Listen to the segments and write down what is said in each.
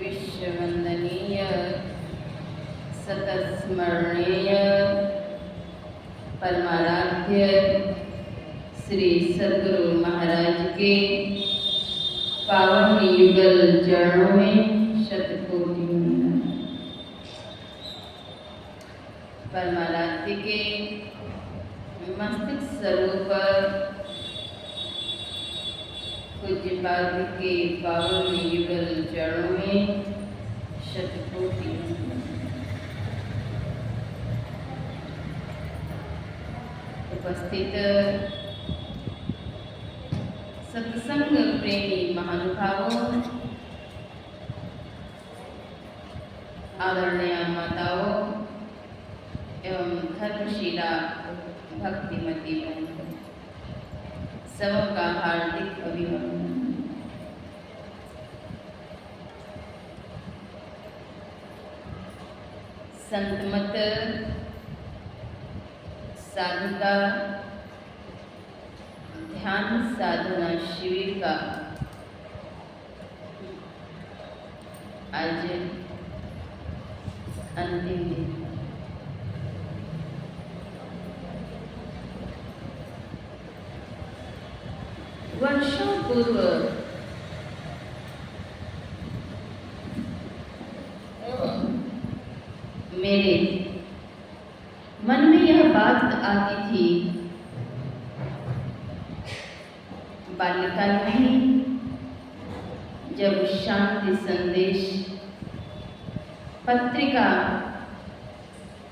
विश्ववंदनीय सतस्मरणीय परमाराध्य श्री सद्गुरु महाराज के पावन युगल चरणों में शतकोटि वंदन। परमाराध्य के मस्तिष्क स्वरूप पूज्यपाद के पावन युगल चरणों में शतकोटि वंदन। उपस्थित सत्संग प्रेमी महानुभावों, आदरणीय माताओं एवं धर्मशीला भक्तिमती बहनों, सबका हार्दिक अभिनंदन। संतमत साधुता ध्यान साधना शिविर का आज अंतिम दिन। वर्षों पूर्व मेरे मन में यह बात आती थी, बाल्यकाल में जब शांति संदेश पत्रिका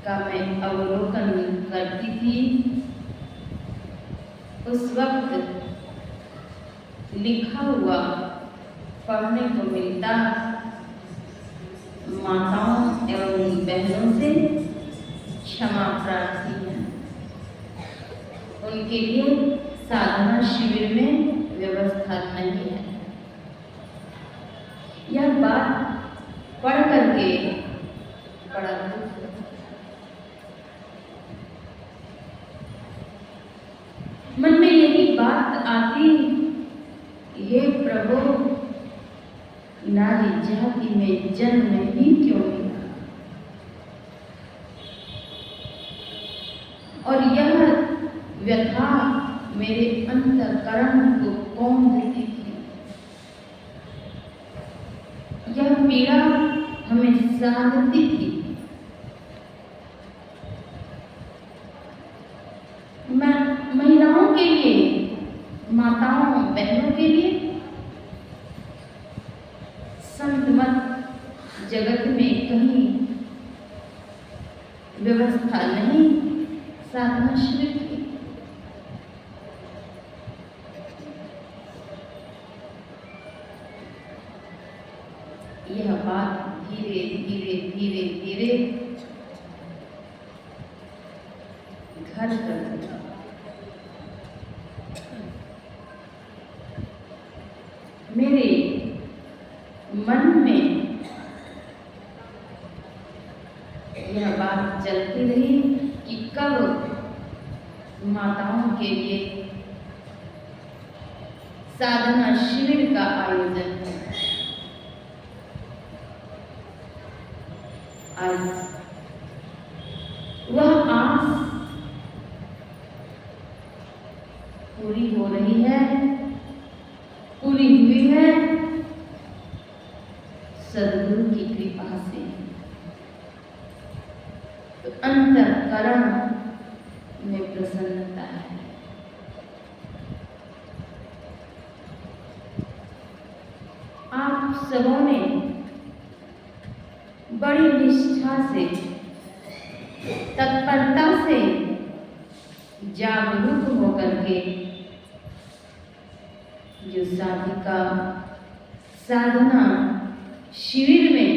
का मैं अवलोकन करती थी, उस वक्त लिखा हुआ पढ़ने को मिलता माताओं एवं बहनों से क्षमा प्रार्थी हैं। उनके लिए साधना शिविर में व्यवस्था नहीं है। यह बात पढ़ करके बड़ा दुख हुआ। मन में यही बात आती, हे प्रभु, नारी जाति में जन्म ही क्यों मिला, और यह व्यथा मेरे अंतःकरण को कौन देती थी। यह पीड़ा हमें साधती थी। महिलाओं के लिए, माताओं बहनों के लिए संत मत जगत में कहीं व्यवस्था नहीं साधना शिविर की। यह बात धीरे धीरे धीरे धीरे घर तक मेरे मन में यह बात चलती रही कि कब माताओं के लिए साधना शिविर का आयोजन है। आज वह आस पूरी हो रही है, पूरी हुई है सद्गुरु की कृपा से। तो अंतःकरण में प्रसन्नता है। आप सबों ने बड़ी निष्ठा से, तत्परता से जागरूक होकर के जो साधिका साधना शिविर में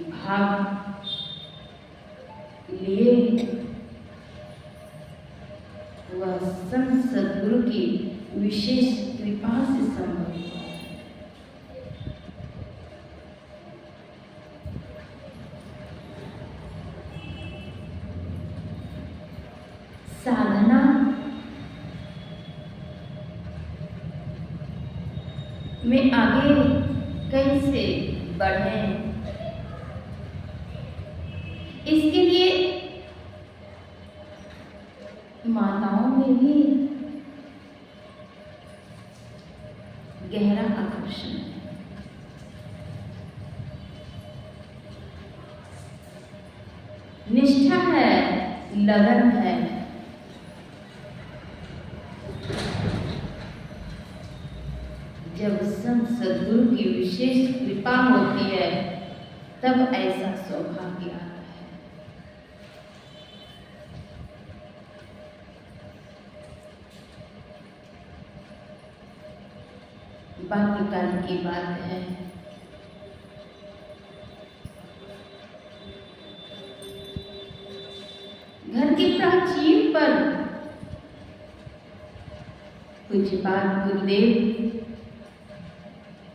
भाग लिए, वह संत सद्गुरु की विशेष कृपा से संभव हुआ। साधना में आगे कैसे बढ़ें, इसके लिए माताओं में भी गहरा आकर्षण है। निष्ठा है, लगन है। जब संत सद्गुरु की विशेष कृपा होती है तब ऐसा सौभाग्य आता है। बाकी काल की बात है। घर की प्राचीर पर पूज्यपाद गुरुदेव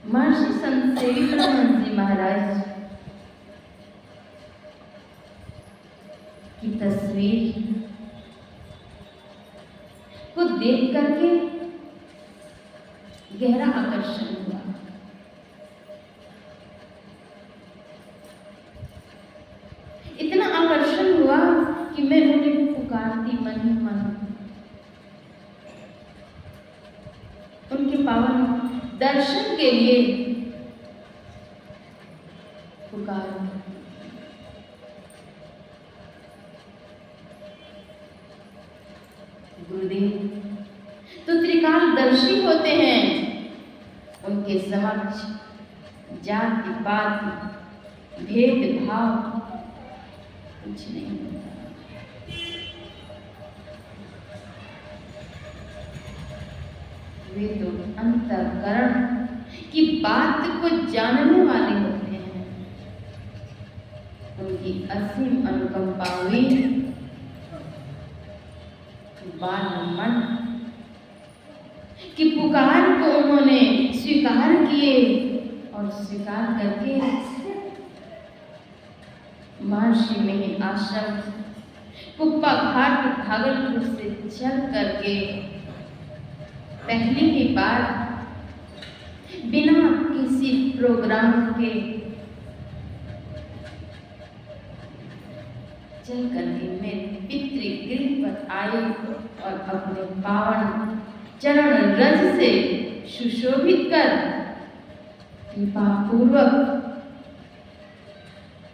महर्षि संत सेवी ब्रह्मन जी महाराज की तस्वीर को देख करके गहरा आकर्षण हुआ। इतना आकर्षण हुआ कि मैं उन्हें पुकारती मन ही मन। उनके पावन दर्शन के लिए पुकार। गुरुदेव तो त्रिकालदर्शी होते हैं, उनके समक्ष जाति पात भेदभाव कुछ नहीं होता। वे तो अंतःकरण की बात को जानने वाले होते हैं। उनकी असीम अनुकंपा हुई बाल मन की पुकार को उन्होंने स्वीकार किए और स्वीकार करके महर्षि में आश्रम कुप्पा घाट भागलपुर से चल करके पहली ही बार बिना किसी प्रोग्राम के चल करके मेरे पितृगृह पर आए और अपने पावन चरण रज से सुशोभित कर कृपा पूर्वक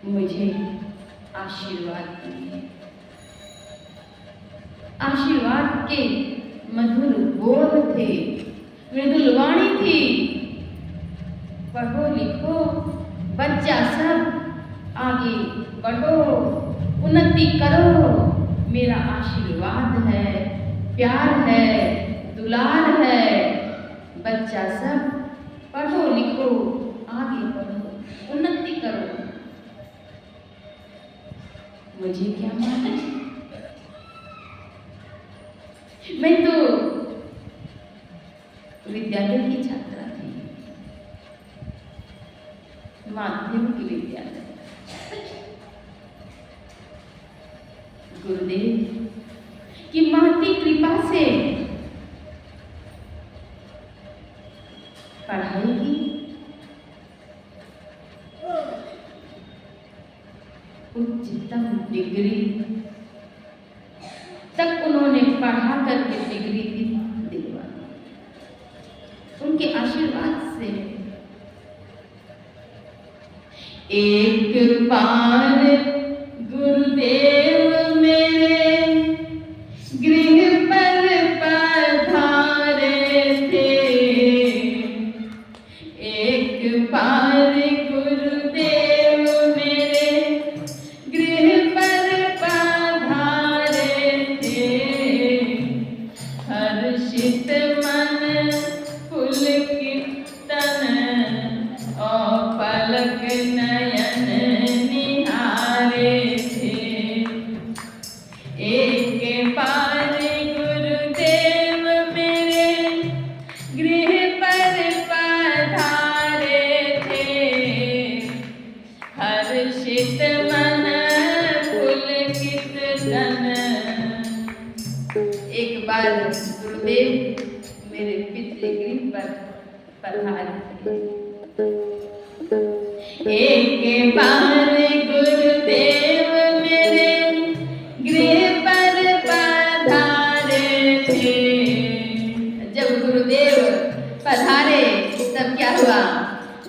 मुझे आशीर्वाद दिए। आशीर्वाद के मधुर बोल थे, मृदुल वाणी थी। पढ़ो लिखो बच्चा सब, आगे बढ़ो, उन्नति करो, मेरा आशीर्वाद है, प्यार है, दुलार है। बच्चा सब पढ़ो लिखो, आगे बढ़ो, उन्नति करो। मुझे क्या मालूम, मैं तो विद्यालय की छात्रा थी, माध्यमिक विद्यालय। गुरुदेव की महती कृपा से पढ़ाई की, उच्चतम डिग्री तक उन्होंने पढ़ा करके डिग्री दिलवा दी उनके आशीर्वाद से। एक बार गुरुदेव मेरे गृह पर पधारे थे। एक बार गुरुदेव मेरे गृह पर पधारे थे। हर्षित मन पुलकित तन और पलक नयन निहारे थे। एक बार गुरुदेव मेरे गृह पर पधारे थे। हर्षित मन पुलकित तन। एक बार गुरुदेव मेरे पितृगृह पर पधारे थे। एक बार गुरुदेव मेरे गृह पर पधारे थे। जब गुरुदेव पधारे तब क्या हुआ?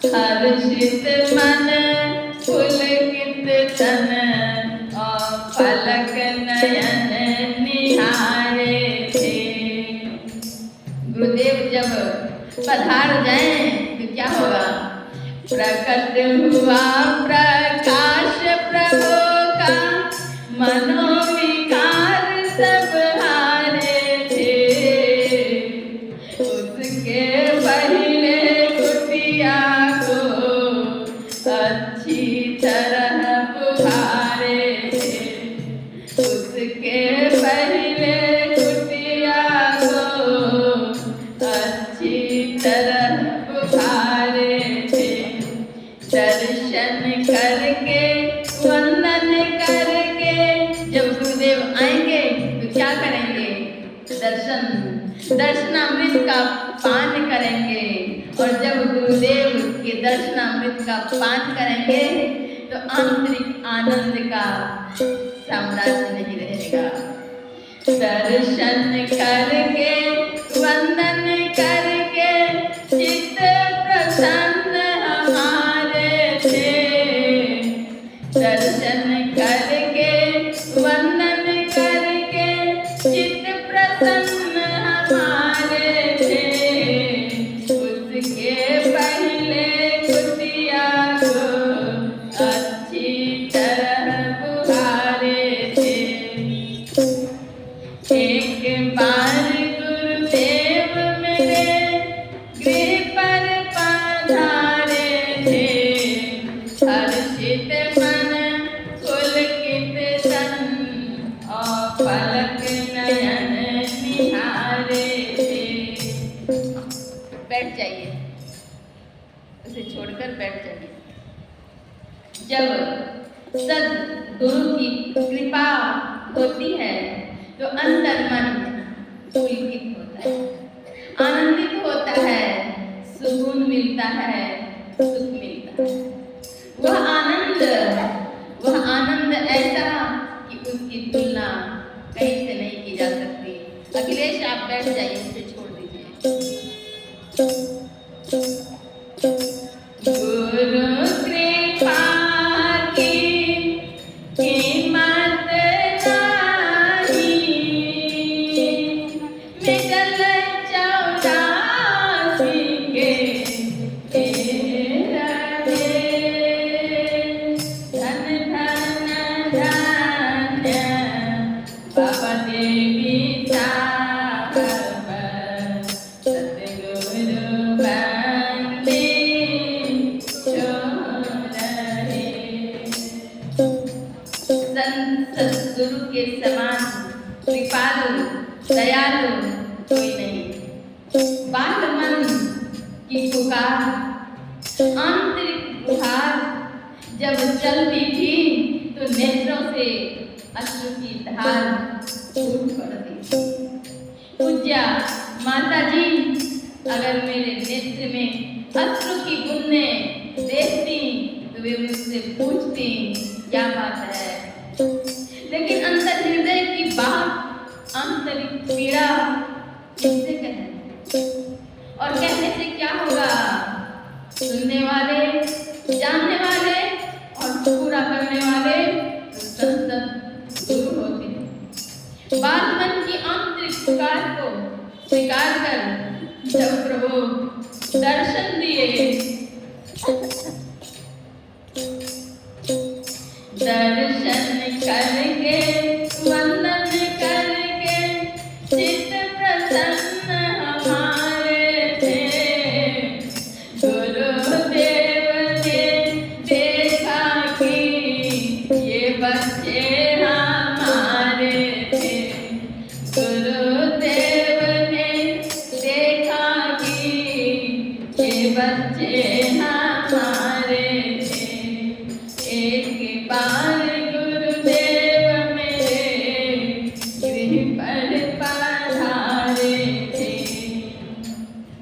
हर्षित मन पुलकित तन और पलक नयन निहारे थे। गुरुदेव जब पधार जाए तो क्या होगा? प्रकट हुआ प्रकाश प्रभु का, मनोविकार सब हारे थे। उसके पहले कुटिया को अच्छी तरह पुकारे थे। उसके पहले कुटिया को अच्छी तरह पुकारे थे। दर्शन करके वंदन करके जब गुरुदेव आएंगे तो क्या करेंगे? दर्शनामृत का पान करेंगे। और जब गुरुदेव के दर्शनामृत का पान करेंगे तो आंतरिक आनंद का साम्राज्य नहीं रहेगा। दर्शन करके वंदन करके चित्त प्रसन्न हमारे थे। दर्शन करके वंदन करके चित्त प्रसन्न हमारे थे। उसके पहले कुटिया को अच्छी तरह पुकारे थे। एक बार गुरुदेव मेरे उसे छोड़कर बैठ जाइए। जब सद्गुरु की कृपा होती है तो अंतर मन पुलकित होता है, आनंदित होता है, सुकून मिलता है, सुख मिलता है। वह आनंद ऐसा कि उसकी तुलना कहीं से नहीं की जा सकती। अखिलेश आप बैठ जाइए, मुझे छोड़ दीजिए। गुरु कृपा की कीमत नहीं, मिटल 84 के रहे। धन धन धन्य बाबा देवी साहब, सतगुरु बंदे छोड़े। संत सद्गुरु के समान कृपालु दयालु कोई नहीं। बाल मन की पुकार, आंतरिक गुहार जब चलती थी तो नेत्रों से अश्रु की धार फूट पड़ती। पूज्या माता जी अगर मेरे नेत्र में अश्रु की बूंदें देखती तो वे मुझसे पूछती क्या बात है। लेकिन अंतर हृदय की बात, आंतरिक पीड़ा किससे कहें, और कहने से क्या होगा। सुनने वाले, जानने वाले और पूरा करने वाले सद्गुरु होते हैं। बाल मन की आंतरिक पुकार को स्वीकार कर जब प्रभु दर्शन दिए, दर्शन करके वंदन करके चित्त प्रसन्न हमारे थे। गुरुदेव ने देखा कि ये बच्चे हमारे थे। गुरुदेव ने देखा कि ये बच्चे हमारे थे। एक बार गुरुदेव मेरे गृह पर पधारे थे।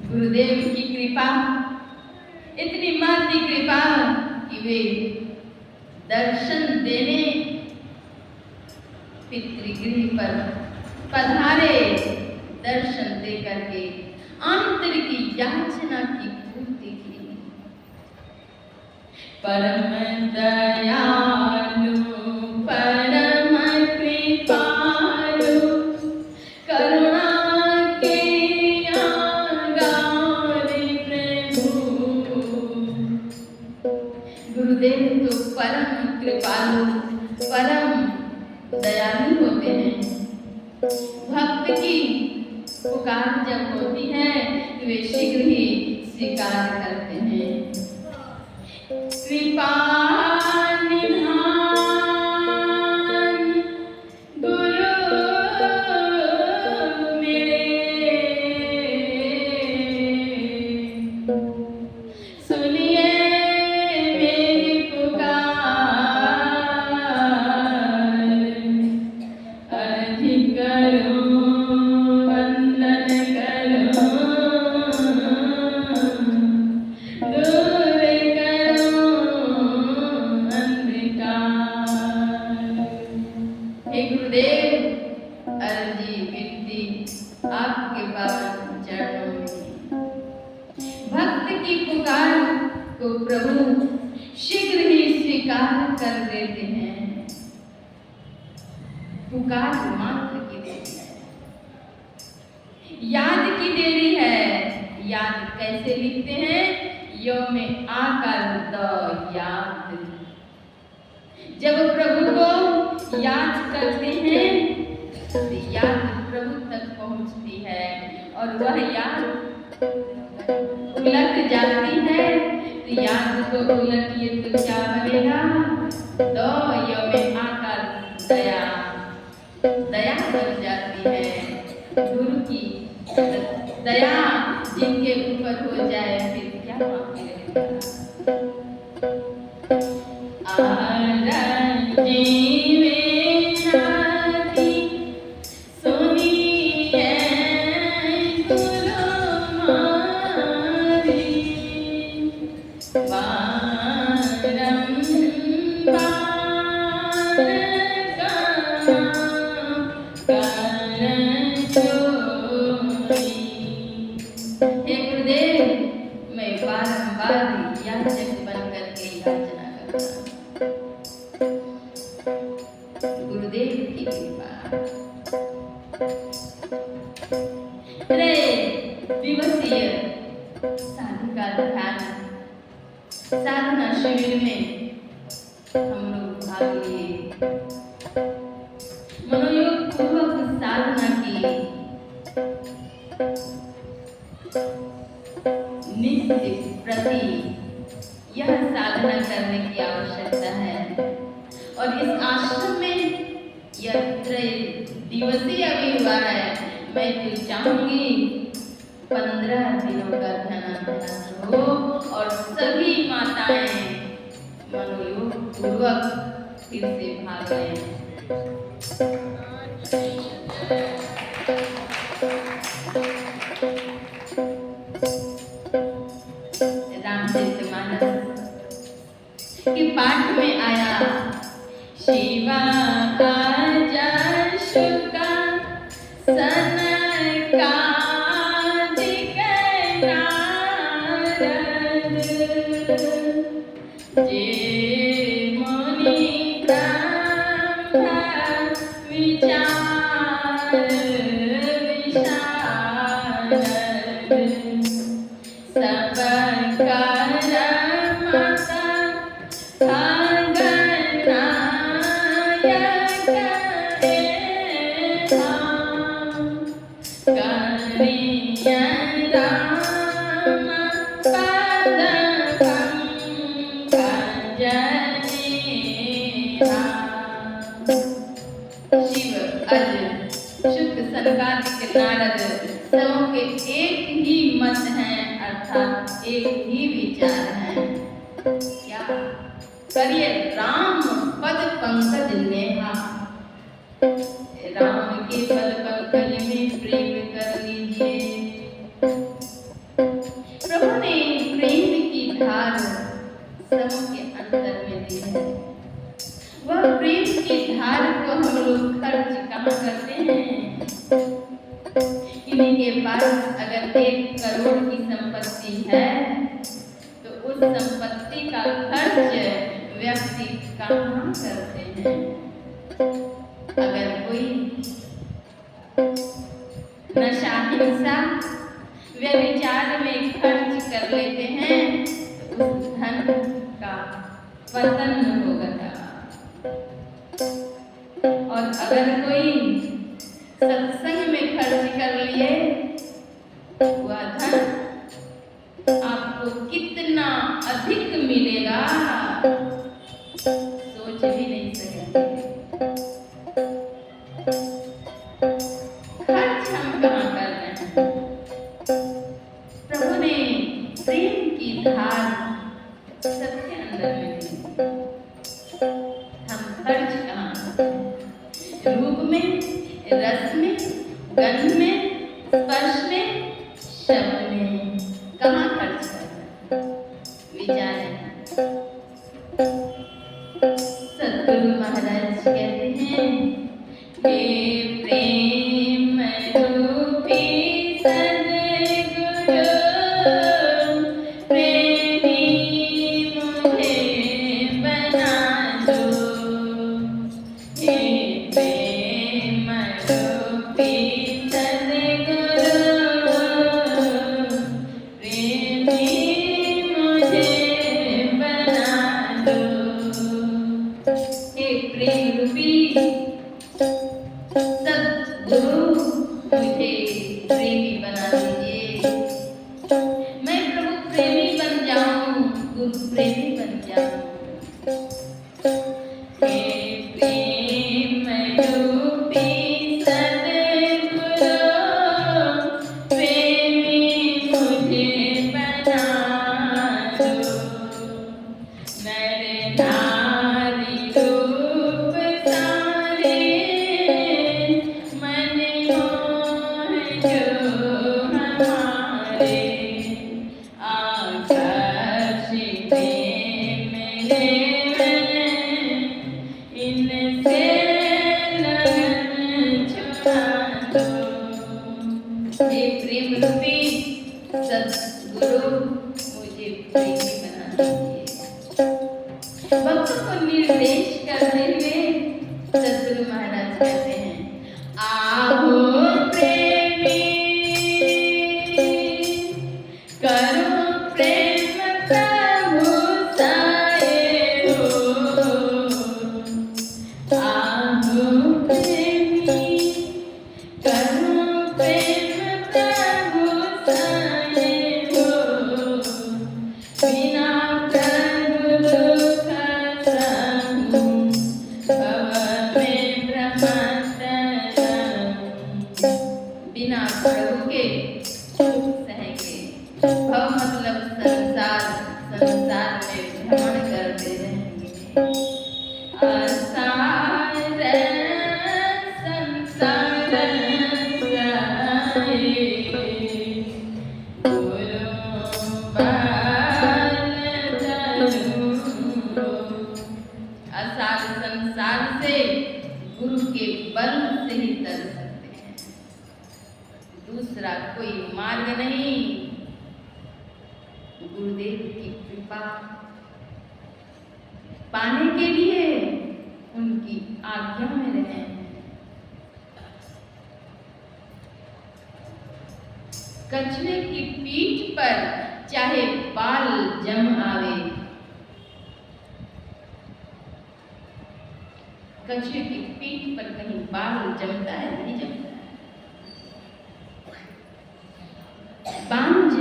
गुरुदेव की कृपा, इतनी माती कृपा कि वे दर्शन देने पितृगृह पर पधारे। दर्शन दे करके आंतरिक याचना की पूर्ति की। परम दयालु परम कृपालु करुणा के आगारी प्रभु। गुरुदेव तो परम कृपालु परम दयालु होते हैं। भक्त की पुकार जब होती है तो वे शीघ्र ही स्वीकार करते हैं। कृपा निधान गुरु मेरे, सुनिए मेरी पुकार। अर्ज करूं वंदन करूं, दूर करूं अंधकार। हे गुरुदेव, अर्जी विनती आपके पावन चरणों में। भक्त की पुकार को प्रभु शीघ्र ही स्वीकार कर देते हैं। पुकार मात्र की देरी है, याद की देरी है। याद कैसे लिखते हैं? यो में आकर द याद। जब प्रभु को याद करते हैं तो याद प्रभु तक पहुंचती है, और वह याद उलट जाती है तो याद को उलटिए तो क्या बनेगा? दो यो में आकर दया, दया बन जाती है। गुरु की दया जिनके ऊपर हो जाए फिर क्या मांगे। दिवसीय साधना ध्यान साधना शिविर में हम लोग भाग लिए, मनोयोग पूर्वक साधना की। नित्य प्रति यह साधना करने की आवश्यकता है। और इस आश्रम में यह दिवसीय अभी हुआ है। मैं तो चाहूंगी 15 दिनों का ध्यानाभ्यास हो और सभी माताएं मनोयोग पूर्वक फिर से भाग लें। रामचरितमानस के पाठ में आया, शिवा शुका सनकादिक नारद जे मुनि ब्रह्म विचार विशारद सब कर माता नारद सबों के एक ही मत है, अर्थात एक ही विचार है। क्या करिए? राम पद पंकज नेहा, राम के पद पंकज में प्रेम कर लीजिए। प्रभु ने प्रेम की धार सबों के अंदर में दी है। वह प्रेम की धार को हम लोग खर्च कहाँ करते हैं? किन्हीं के पास अगर 1 करोड़ की संपत्ति है तो उस संपत्ति का खर्च व्यक्ति कहाँ करते हैं? अगर कोई नशा हिंसा व्यभिचार में खर्च कर लेते हैं तो उस धन का पतन होगा। और अगर कोई सत्संग में खर्च कर लिए वह धन आपको कितना अधिक मिलेगा सोच भी नहीं सकते। खर्च हम कहाँ कर रहे हैं? प्रभु ने प्रेम की धार सबके अंदर में दी, हम खर्च कहाँ करते हैं? रूप में, रस में, गंध में, स्पर्श में, शब्द में कहाँ खर्च करना? विचार। सतगुरु महाराज कहते हैं, हे प्रेम रूपी सद्गुरु प्रेमी मुझे बना दो। हे प्रेम रूपी सद्गुरु प्रेमी मुझे बना दो। हे प्रेम रूपी सद्गुरु मुझे प्रेमी बना दीजिए। मैं प्रभु प्रेमी बन जाऊं, गुरु प्रेमी बन जाऊं। हे प्रेम रूपी सद्गुरु प्रेमी मुझे बना दो। नर नारी रूप सारे मन मोह जो हमारे आकर्षित मेरे इनसे लगन छुड़ा दो। हे प्रेम रूपी सद्गुरु मुझे प्रेमी बना दीजिए। भक्तों को निर्देश करते हुए सद्गुरु महाराज कहते हैं, आओ प्रेम बिना प्रभु के सहेंगे। भव मतलब संसार, संसार में भ्रमण करते रहेंगे। आसार संसार साए, गुरु बाल धरू। आसार संसार से गुरु के बल से ही तर सकते हैं, दूसरा कोई मार्ग नहीं। गुरुदेव की कृपा पाने के लिए उनकी आज्ञा में रहें। कछुए की पीठ पर चाहे बाल जम आवे, कछुए की पीठ पर कहीं बाल जमता है? नहीं जमता है। बांझ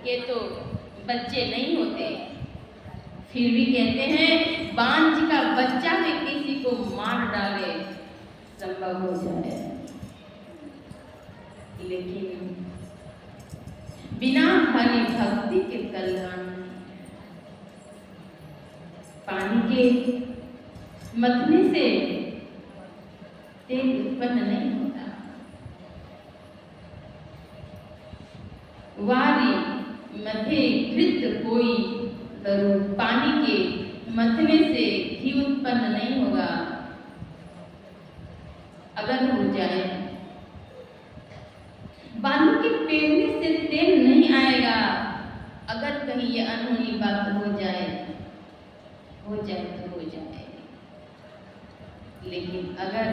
के तो बच्चे नहीं होते, फिर भी कहते हैं बांझ का बच्चा भी किसी को मार डाले संभव हो जाए, लेकिन बिना हरि भक्ति के कल्याण। पानी के मथने से तेल उत्पन्न नहीं होता। वारी मथे घृत कोई तरुण, पानी के मथने से घी उत्पन्न नहीं होगा। अगर हो जाए बालू के पेड़ने से तेल नहीं आएगा। अगर कहीं ये अनहोनी बात हो जाए तो हो जाए, लेकिन अगर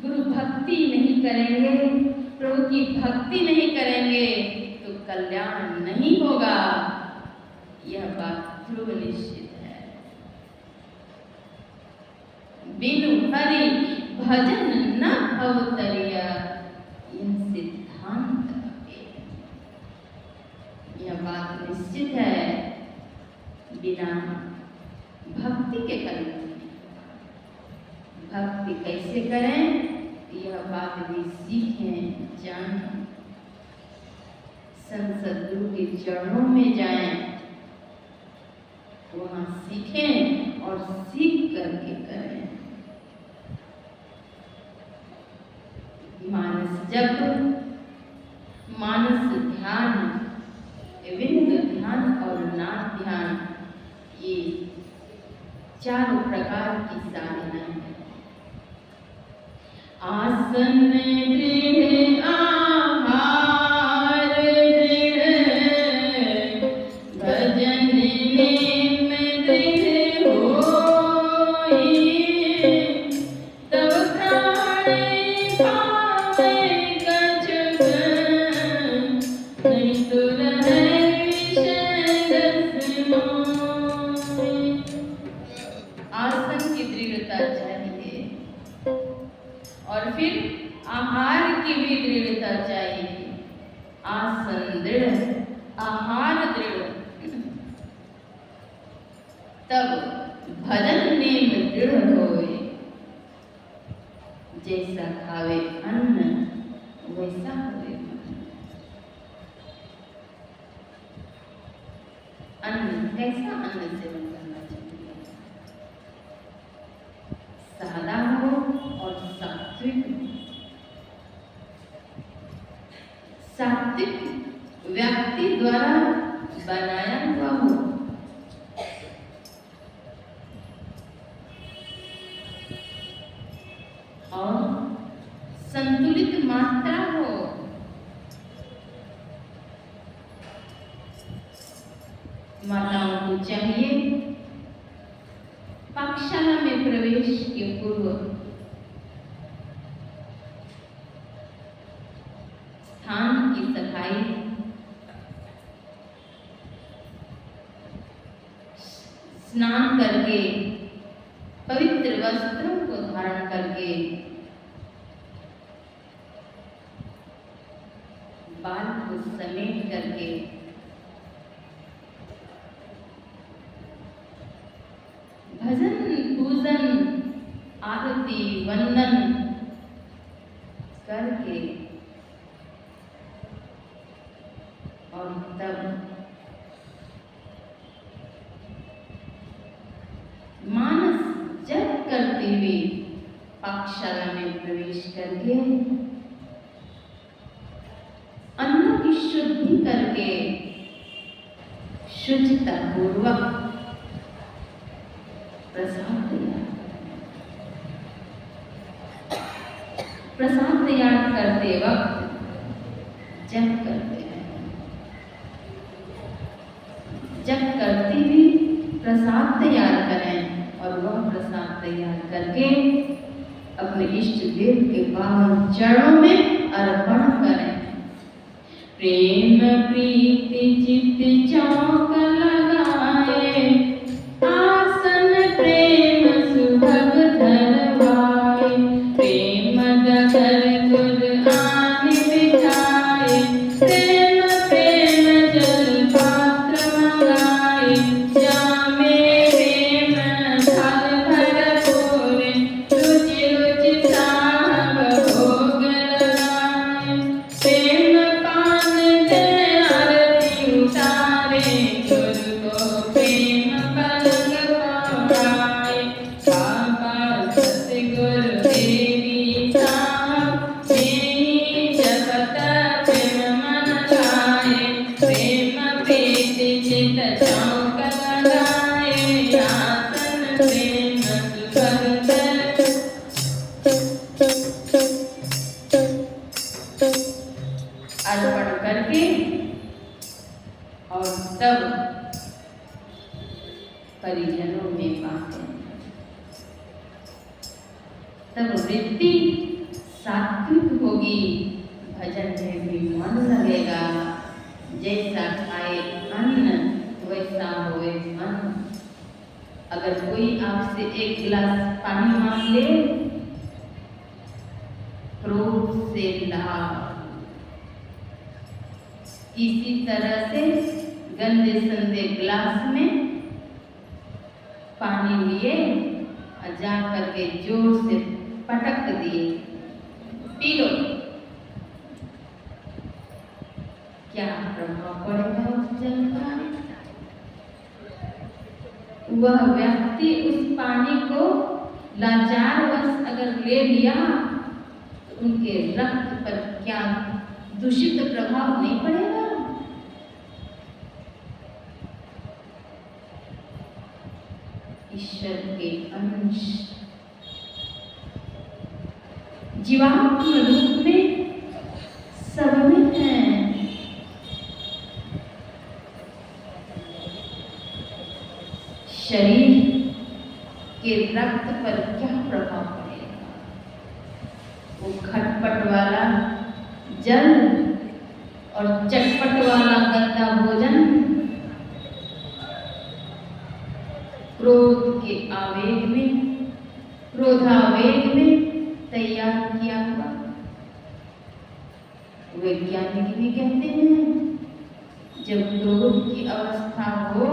गुरु भक्ति नहीं करेंगे, प्रभु की भक्ति नहीं करेंगे तो कल्याण नहीं होगा। यह बात ध्रुव निश्चित है। बिनु हरि भजन न भवतरिया, यह सिद्धांत है। यह बात निश्चित है, बिना भक्ति के कल्याण। भक्ति कैसे करें, यह बात भी सीखें, जानें। संसद गुरु के चरणों में जाएं, वहां सीखें और सीख करके करें। मानस जप, मानस ध्यान, विंद ध्यान और नाद ध्यान, ये चारों प्रकार की साधना है। आसन दृढ़ आहार दृढ़, भजन नेम दृढ़ होई, तब प्राण पावे कछुक, नहीं तो रहे विषय रस मोहि। आसन की दृढ़ता चाहिए और फिर आहार की भी दृढ़ता चाहिए। आसन दृढ़, आहार दृढ़, तब भजन नेम दृढ़ होए। जैसा खावे अन्न वैसा होए मन। अन्न कैसा अन्न सेवन करना चाहिए? सादा हो और सात्विक। सात्विक व्यक्ति द्वारा बनाया हुआ हो, और संतुलित मात्रा हो। माताओं को चाहिए पाकशाला में प्रवेश के पूर्व स्थान की सफाई, स्नान करके पवित्र वस्त्रों को धारण करके बाल को समेट करके भजन पूजन आरती वंदन कर करके और तब मानस जप करते हुए पाकशाला में प्रवेश करके अन्नों की शुद्धि करके शुचिता पूर्वक प्रसाद तैयार करते वक्त जप करते हैं। जप करते हुए प्रसाद तैयार करें और वह प्रसाद तैयार करके अपने इष्ट देव के पावन चरणों में अर्पण करें। प्रेम प्रीति चित्त चौक लगाए, आसन प्रेम सुभग धरवाए, प्रेम डगर गुर आन बिठाए, प्रेम प्रेम जल पात्र मंगाए, जामे प्रेम थाल भर पूरे, रुचि रुचि साहब भोग लगाए, प्रेम पान दे आरती उतारे, गुर को प्रेम पलंग पहुँचाए, बाबा सतगुर देवी साहब तेरी जपत प्रेम मन लाए, प्रेम प्रीति चित चौक लगाए, आसन प्रेम सुभग अर्पण करके और तब परिजनों में बांटे। तब वृत्ति सात्विक होगी, भजन में भी मन लगेगा, जैसा खाए अन्न वैसा होए मन। अगर कोई आपसे एक गिलास पानी मांग ले, क्रोध से लाभ, इसी तरह से गंदे संदे गिलास में पानी लिए और जा करके जोर से पटक दिए, पी लो, क्या प्रभाव पड़ेगा उस जल का? वह व्यक्ति उस पानी को लाचारवश अगर ले लिया तो उनके रक्त पर क्या दूषित प्रभाव नहीं पड़ेगा? ईश्वर के अंश जीवात्म रूप में सब में है। शरीर के रक्त पर क्या प्रभाव पड़ेगा? वो खटपट वाला जल और चटपट वाला गंदा भोजन क्रोध के आवेग में, क्रोधावेग में तैयार किया हुआ। वैज्ञानिक भी कहते हैं जब क्रोध की अवस्था हो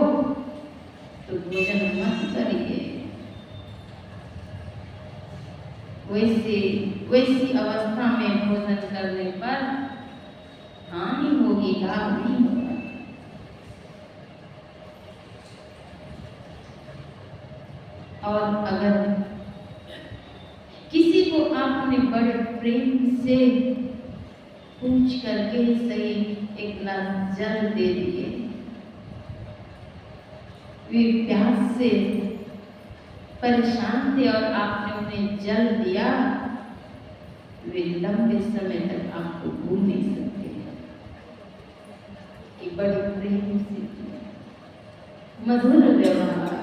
तो भोजन मत करिए, वैसी अवस्था में भोजन करने पर हानि होगी, लाभ नहीं होगा। और अगर किसी को आपने बड़े प्रेम से पूछ करके सही एक गिलास जल दे दिए, वे प्यास से परेशान थे और आपने उन्हें जल दिया, वे लंबे समय तक आपको भूल नहीं सकते कि बड़े प्रेम से मधुर व्यवहार।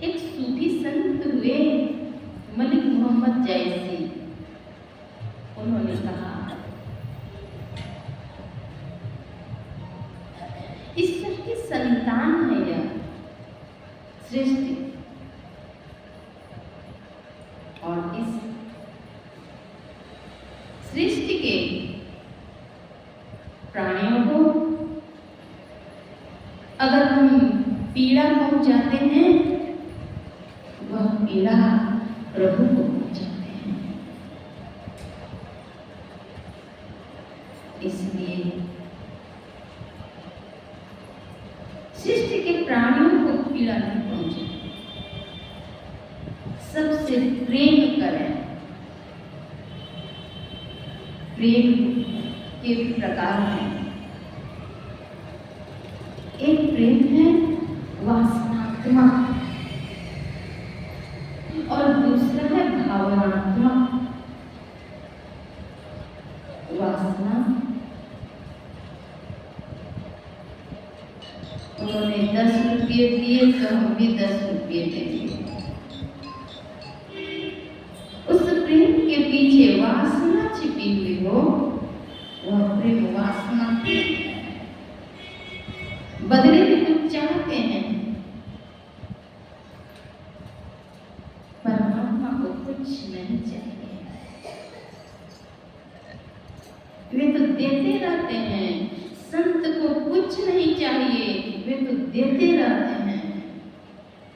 एक सूफी संत हुए मलिक मोहम्मद जैसी, उन्होंने कहा ईश्वर की संतान है यह सृष्टि, और इस सृष्टि के प्राणियों को अगर हम पीड़ा पहुंचाते हैं, वह पीड़ा प्रभु को पहुंचाते हैं। इसलिए सृष्टि के प्राणियों को पीड़ा नहीं पहुंचे, सबसे प्रेम करें। प्रेम के प्रकार हैं, एक प्रेम है वासनात्मक और दूसरा है भावनात्मक। वासना, उन्होंने 10 रुपये दिए तो हम भी 10 रुपये देंगे। उस प्रेम के पीछे वासना छिपी हुई हो, वह प्रेम वासना बदले में कुछ चाहते हैं। परमात्मा को कुछ नहीं चाहिए, वे तो देते रहते हैं। संत को कुछ नहीं चाहिए, वे तो देते रहते हैं।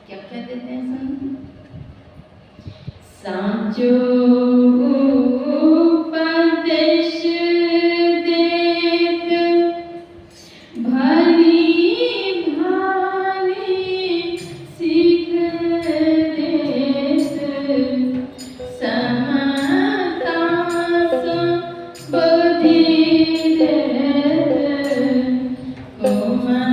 क्या क्या देते हैं संत? सांचो उपदेश देत भली भाली सीख देत समता बुद्धि देत कोमल